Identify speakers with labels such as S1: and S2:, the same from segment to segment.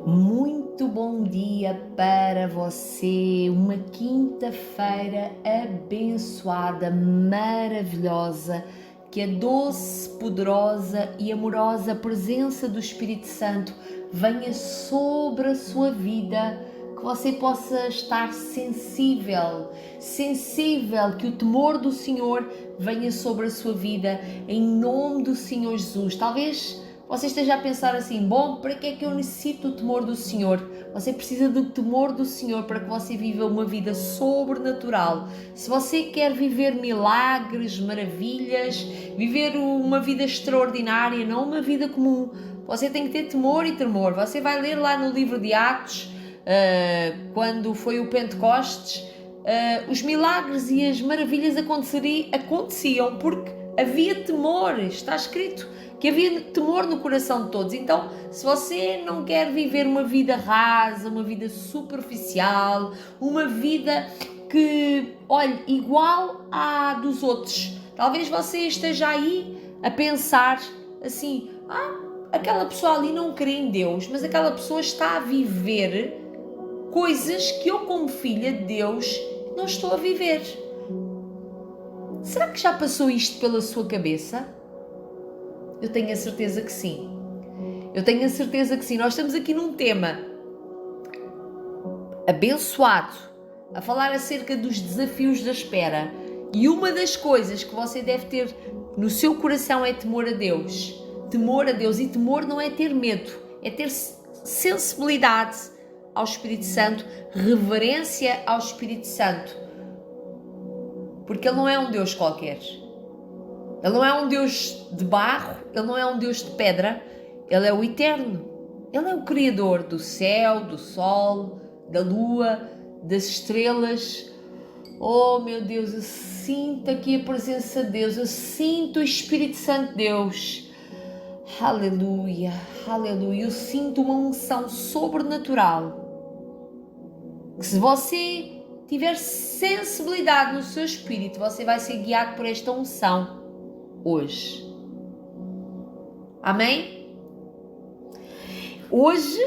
S1: Muito bom dia para você, uma quinta-feira abençoada, maravilhosa, que a doce, poderosa e amorosa presença do Espírito Santo venha sobre a sua vida, que você possa estar sensível, que o temor do Senhor venha sobre a sua vida, em nome do Senhor Jesus. Talvez você esteja a pensar assim, bom, para que é que eu necessito do temor do Senhor? Você precisa do temor do Senhor para que você viva uma vida sobrenatural. Se você quer viver milagres, maravilhas, viver uma vida extraordinária, não uma vida comum, você tem que ter temor e tremor. Você vai ler lá no livro de Atos, quando foi o Pentecostes, os milagres e as maravilhas aconteciam porque havia temor, está escrito que havia temor no coração de todos. Então, se você não quer viver uma vida rasa, uma vida superficial, uma vida que, olhe, igual à dos outros, talvez você esteja aí a pensar assim, aquela pessoa ali não crê em Deus, mas aquela pessoa está a viver coisas que eu, como filha de Deus, não estou a viver. Será que já passou isto pela sua cabeça? Eu tenho a certeza que sim. Eu tenho a certeza que sim. Nós estamos aqui num tema abençoado, a falar acerca dos desafios da espera. E uma das coisas que você deve ter no seu coração é temor a Deus. Temor a Deus. E temor não é ter medo, é ter sensibilidade ao Espírito Santo, reverência ao Espírito Santo. Porque Ele não é um Deus qualquer. Ele não é um Deus de barro, Ele não é um Deus de pedra, Ele é o eterno. Ele é o Criador do céu, do sol, da lua, das estrelas. Oh meu Deus, eu sinto aqui a presença de Deus, eu sinto o Espírito Santo de Deus. Aleluia, aleluia, eu sinto uma unção sobrenatural. Que se você tiver sensibilidade no seu espírito, você vai ser guiado por esta unção hoje. Amém? Hoje,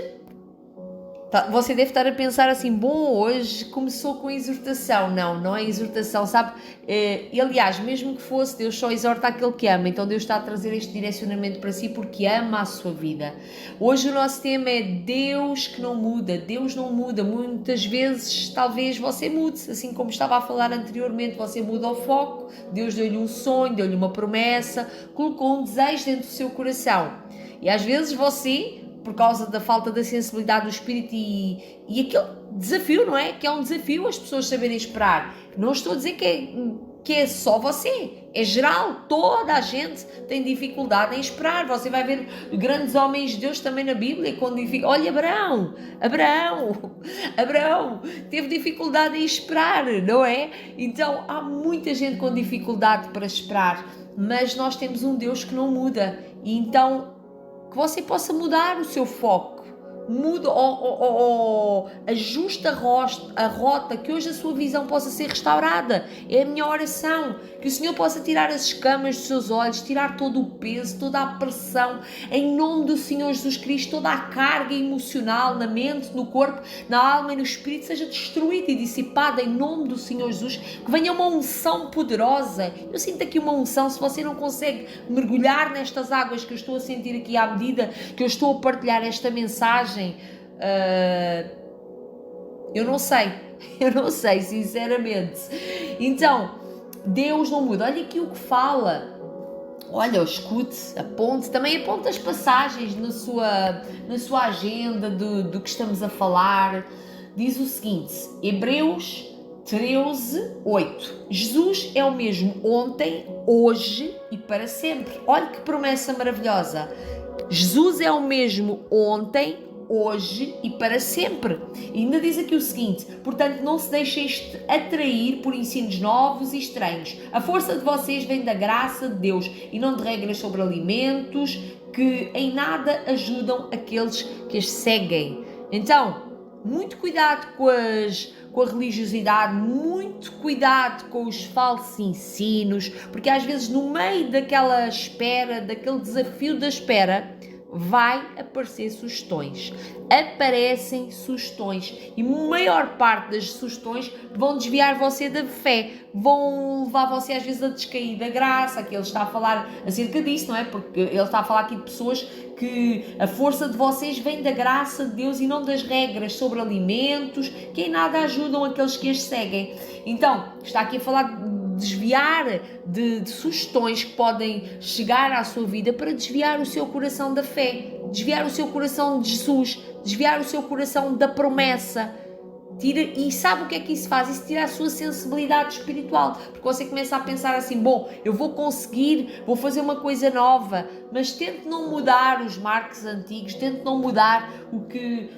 S1: você deve estar a pensar assim, bom, hoje começou com exortação. Não é exortação, sabe? E, aliás, mesmo que fosse, Deus só exorta aquele que ama. Então Deus está a trazer este direcionamento para si porque ama a sua vida. Hoje o nosso tema é Deus que não muda. Deus não muda. Muitas vezes, talvez você mude, assim como estava a falar anteriormente, você muda o foco. Deus deu-lhe um sonho, deu-lhe uma promessa, colocou um desejo dentro do seu coração. E às vezes você, por causa da falta da sensibilidade do espírito e aquele desafio, não é? Que é um desafio as pessoas saberem esperar. Não estou a dizer que é só você, é geral, toda a gente tem dificuldade em esperar. Você vai ver grandes homens de Deus também na Bíblia com dificuldade. Olha, Abraão teve dificuldade em esperar, não é? Então há muita gente com dificuldade para esperar, mas nós temos um Deus que não muda. E então que você possa mudar o seu foco, muda ou ajusta a rota, que hoje a sua visão possa ser restaurada. É a minha oração, que o Senhor possa tirar as escamas dos seus olhos, tirar todo o peso, toda a pressão, em nome do Senhor Jesus Cristo, toda a carga emocional na mente, no corpo, na alma e no espírito seja destruída e dissipada em nome do Senhor Jesus, que venha uma unção poderosa. Eu sinto aqui uma unção. Se você não consegue mergulhar nestas águas que eu estou a sentir aqui à medida que eu estou a partilhar esta mensagem, eu não sei, sinceramente. Então, Deus não muda. Olha aqui o que fala. Olha, escute, aponte as passagens na sua agenda do que estamos a falar. Diz o seguinte, Hebreus 13:8. Jesus é o mesmo ontem, hoje e para sempre. Olha que promessa maravilhosa. Jesus é o mesmo ontem, hoje e para sempre. E ainda diz aqui o seguinte, portanto não se deixem atrair por ensinos novos e estranhos. A força de vocês vem da graça de Deus e não de regras sobre alimentos que em nada ajudam aqueles que as seguem. Então, muito cuidado com a religiosidade, muito cuidado com os falsos ensinos, porque às vezes no meio daquela espera, daquele desafio da espera, vai aparecer sugestões. Aparecem sugestões e a maior parte das sugestões vão desviar você da fé, vão levar você às vezes a descair da graça, que ele está a falar acerca disso, não é? Porque ele está a falar aqui de pessoas que a força de vocês vem da graça de Deus e não das regras sobre alimentos, que em nada ajudam aqueles que as seguem. Então, está aqui a falar de desviar de sugestões que podem chegar à sua vida para desviar o seu coração da fé, desviar o seu coração de Jesus, desviar o seu coração da promessa. E sabe o que é que isso faz? Isso tira a sua sensibilidade espiritual, porque você começa a pensar assim, bom, eu vou conseguir, vou fazer uma coisa nova, mas tente não mudar os marcos antigos, tente não mudar o que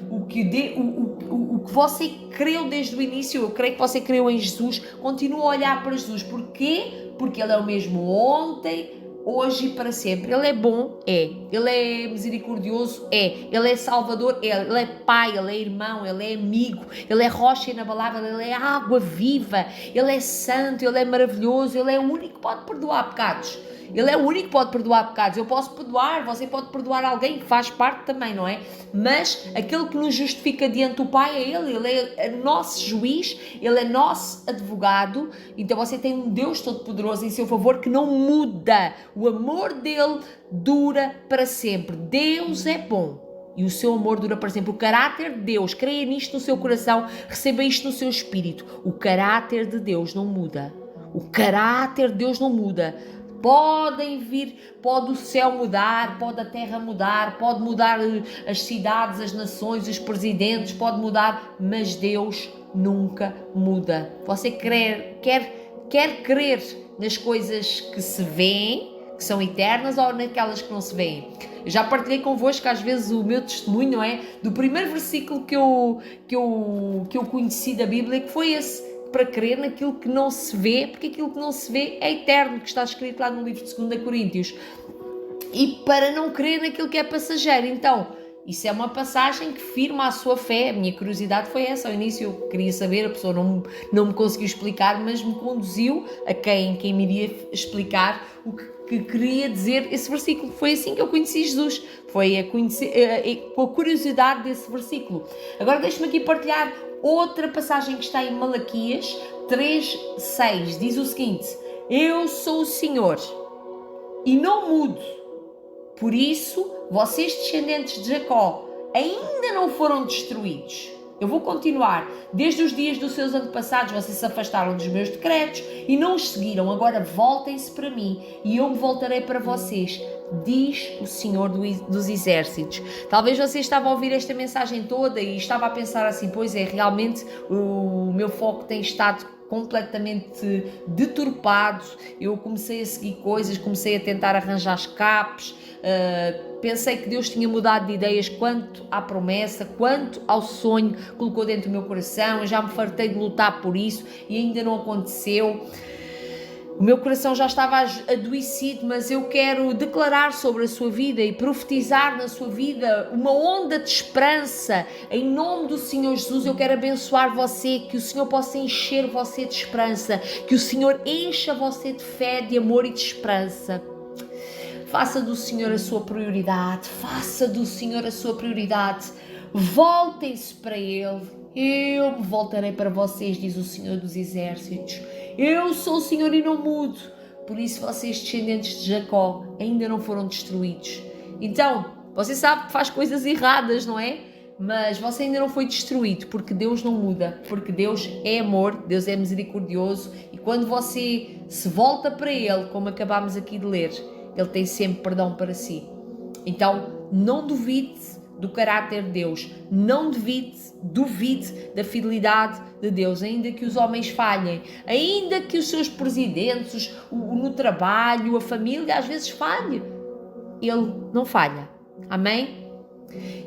S1: você creu desde o início. Eu creio que você creu em Jesus, continua a olhar para Jesus. Porquê? Porque Ele é o mesmo ontem, hoje e para sempre. Ele é bom? É. Ele é misericordioso? É. Ele é salvador? É. Ele é pai, ele é irmão, ele é amigo, ele é rocha inabalável, ele é água viva, ele é santo, ele é maravilhoso, ele é o único que pode perdoar pecados. Ele é o único que pode perdoar pecados. Eu posso perdoar, você pode perdoar alguém, que faz parte também, não é? Mas aquele que nos justifica diante do Pai é Ele é nosso juiz, Ele é nosso advogado. Então você tem um Deus Todo-Poderoso em seu favor que não muda. O amor dele dura para sempre. Deus é bom e o seu amor dura para sempre. O caráter de Deus, creia nisto no seu coração, receba isto no seu espírito. O caráter de Deus não muda. O caráter de Deus não muda. Podem vir, pode o céu mudar, pode a terra mudar, pode mudar as cidades, as nações, os presidentes, pode mudar, mas Deus nunca muda. Você quer crer nas coisas que se veem, que são eternas, ou naquelas que não se veem? Eu já partilhei convosco às vezes o meu testemunho, não é? Do primeiro versículo que eu conheci da Bíblia, que foi esse, para crer naquilo que não se vê, porque aquilo que não se vê é eterno, que está escrito lá no livro de 2 Coríntios, e para não crer naquilo que é passageiro. Então, isso é uma passagem que firma a sua fé. A minha curiosidade foi essa, ao início eu queria saber, a pessoa não me conseguiu explicar, mas me conduziu a quem me iria explicar o que queria dizer esse versículo. Foi assim que eu conheci Jesus, foi com a curiosidade desse versículo. Agora deixe-me aqui partilhar outra passagem que está em Malaquias 3:6, diz o seguinte: eu sou o Senhor e não mudo, por isso vocês descendentes de Jacó ainda não foram destruídos. Eu vou continuar. Desde os dias dos seus antepassados vocês se afastaram dos meus decretos e não os seguiram. Agora voltem-se para mim e eu me voltarei para vocês, diz o Senhor dos Exércitos. Talvez você estava a ouvir esta mensagem toda e estava a pensar assim, pois é, realmente o meu foco tem estado completamente deturpado. Eu comecei a seguir coisas, comecei a tentar arranjar escapes, pensei que Deus tinha mudado de ideias quanto à promessa, quanto ao sonho que colocou dentro do meu coração. Eu já me fartei de lutar por isso e ainda não aconteceu. O meu coração já estava adoecido, mas eu quero declarar sobre a sua vida e profetizar na sua vida uma onda de esperança. Em nome do Senhor Jesus, eu quero abençoar você, que o Senhor possa encher você de esperança, que o Senhor encha você de fé, de amor e de esperança. Faça do Senhor a sua prioridade, faça do Senhor a sua prioridade. Voltem-se para Ele. Eu me voltarei para vocês, diz o Senhor dos Exércitos. Eu sou o Senhor e não mudo. Por isso vocês, descendentes de Jacó, ainda não foram destruídos. Então, você sabe que faz coisas erradas, não é? Mas você ainda não foi destruído, porque Deus não muda, porque Deus é amor, Deus é misericordioso, e quando você se volta para Ele, como acabámos aqui de ler, Ele tem sempre perdão para si. Então, não duvide do caráter de Deus, não duvide da fidelidade de Deus, ainda que os homens falhem, ainda que os seus presidentes, no trabalho, a família, às vezes falhe, Ele não falha. Amém?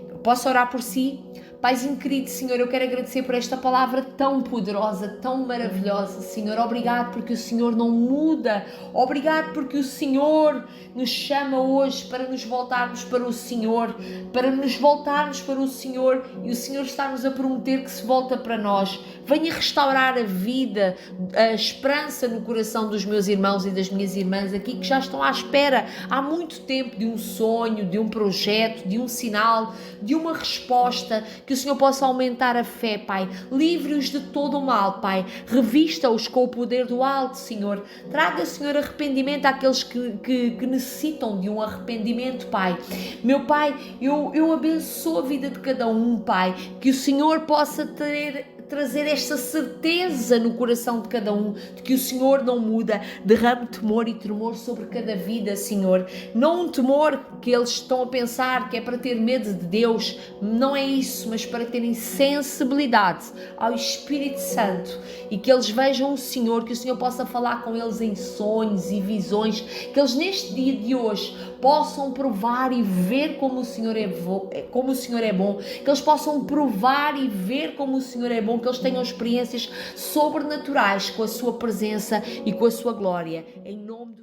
S1: Eu posso orar por si? Paizinho querido, Senhor, eu quero agradecer por esta palavra tão poderosa, tão maravilhosa, Senhor. Obrigado porque o Senhor não muda. Obrigado porque o Senhor nos chama hoje para nos voltarmos para o Senhor, para nos voltarmos para o Senhor, e o Senhor está-nos a prometer que se volta para nós. Venha restaurar a vida, a esperança no coração dos meus irmãos e das minhas irmãs aqui que já estão à espera há muito tempo de um sonho, de um projeto, de um sinal, de uma resposta, que o Senhor possa aumentar a fé, Pai. Livre-os de todo o mal, Pai. Revista-os com o poder do alto, Senhor. Traga, Senhor, arrependimento àqueles que necessitam de um arrependimento, Pai. Meu Pai, eu abençoo a vida de cada um, Pai. Que o Senhor possa trazer esta certeza no coração de cada um, de que o Senhor não muda. Derrame temor e tremor sobre cada vida, Senhor. Não um temor que eles estão a pensar que é para ter medo de Deus, não é isso, mas para terem sensibilidade ao Espírito Santo e que eles vejam o Senhor, que o Senhor possa falar com eles em sonhos e visões, que eles neste dia de hoje possam provar e ver como o Senhor é bom, que eles possam provar e ver como o Senhor é bom, que eles tenham experiências sobrenaturais com a sua presença e com a sua glória. Em nome do